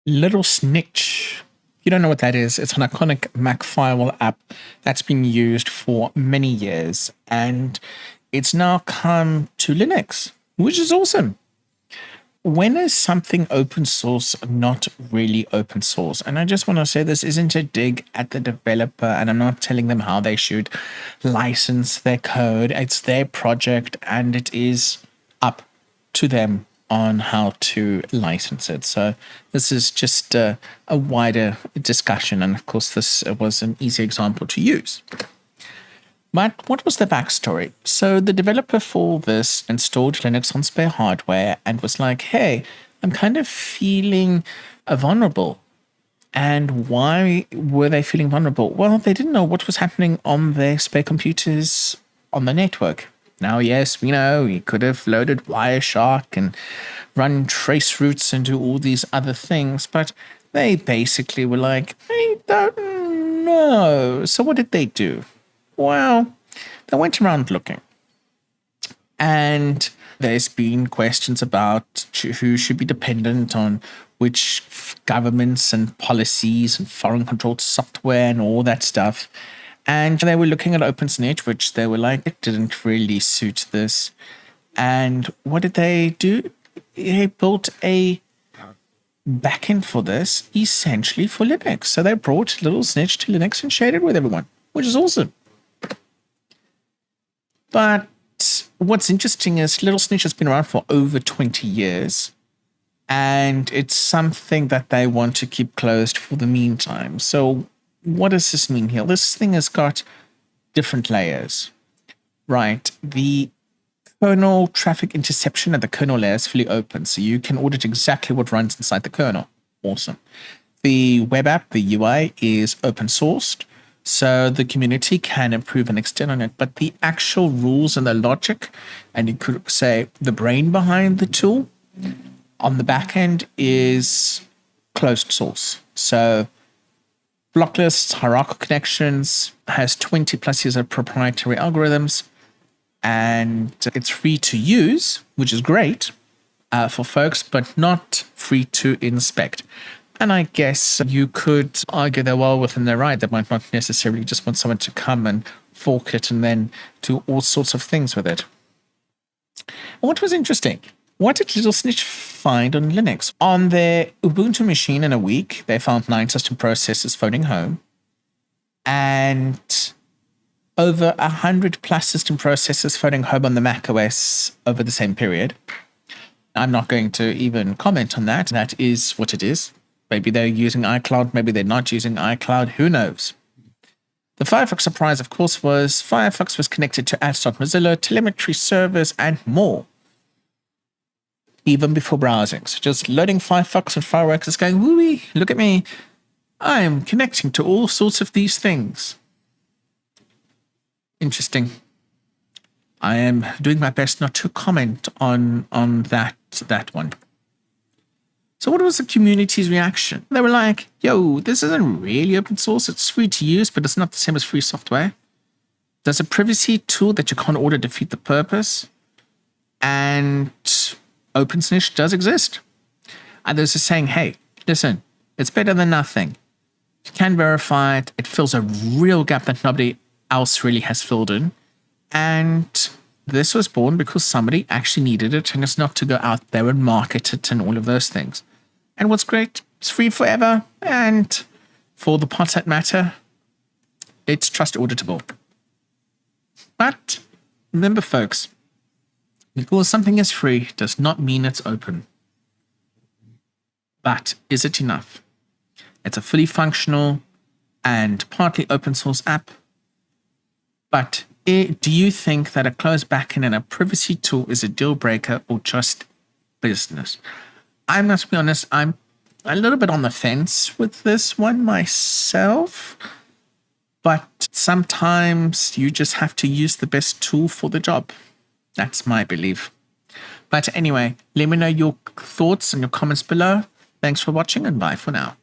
Little Snitch. You don't know what that is. It's an iconic Mac firewall app that's been used for many years, and it's now come to Linux, which is awesome. When is something open source not really open source? And I just want to say this isn't a dig at the developer, and I'm not telling them how they should license their code. It's their project, and it is up to them on how to license it. So this is just a wider discussion. And of course, this was an easy example to use. But what was the backstory? So the developer for this installed Linux on spare hardware and was like, hey, I'm kind of feeling vulnerable. And why were they feeling vulnerable? Well, they didn't know what was happening on their spare computers on the network. Now, yes, we know you could have loaded Wireshark and run trace routes and do all these other things, but they basically were like, I don't know. So what did they do? Well, they went around looking. And there's been questions about who should be dependent on which governments and policies and foreign controlled software and all that stuff. And they were looking at OpenSnitch, which they were like, it didn't really suit this. And what did they do? They built a backend for this, essentially for Linux. So they brought Little Snitch to Linux and shared it with everyone, which is awesome. But what's interesting is Little Snitch has been around for over 20 years. And it's something that they want to keep closed for the meantime. So what does this mean here? This thing has got different layers, right? The kernel traffic interception at the kernel layer is fully open, so you can audit exactly what runs inside the kernel. Awesome. The web app, the UI, is open sourced, so the community can improve and extend on it. But the actual rules and the logic, and you could say the brain behind the tool on the back end, is closed source. So block lists, hierarchical connections, has 20 plus years of proprietary algorithms, and it's free to use, which is great for folks, but not free to inspect. And I guess you could argue they're well within their right. They might not necessarily just want someone to come and fork it and then do all sorts of things with it. And what was interesting? What did Little Snitch find on Linux? On their Ubuntu machine in a week, they found 9 system processes phoning home and over 100 plus system processes phoning home on the macOS over the same period. I'm not going to even comment on that. That is what it is. Maybe they're using iCloud. Maybe they're not using iCloud. Who knows? The Firefox surprise, of course, was Firefox was connected to ads.mozilla, telemetry servers, and more, even before browsing. So just loading Firefox and Fireworks is going, woo-wee, look at me. I'm connecting to all sorts of these things. Interesting. I am doing my best not to comment on that one. So what was the community's reaction? They were like, yo, this isn't really open source. It's free to use, but it's not the same as free software. Does a privacy tool that you can't order defeat the purpose? And OpenSnitch does exist. Others are saying, hey, listen, it's better than nothing. You can verify it. It fills a real gap that nobody else really has filled in. And this was born because somebody actually needed it, and it's not to go out there and market it and all of those things. And what's great, it's free forever. And for the parts that matter, it's trust auditable. But remember, folks, because something is free does not mean it's open. But is it enough? It's a fully functional and partly open source app. But do you think that a closed backend and a privacy tool is a deal breaker or just business? I must be honest, I'm a little bit on the fence with this one myself. But sometimes you just have to use the best tool for the job. That's my belief. But anyway, let me know your thoughts and your comments below. Thanks for watching and bye for now.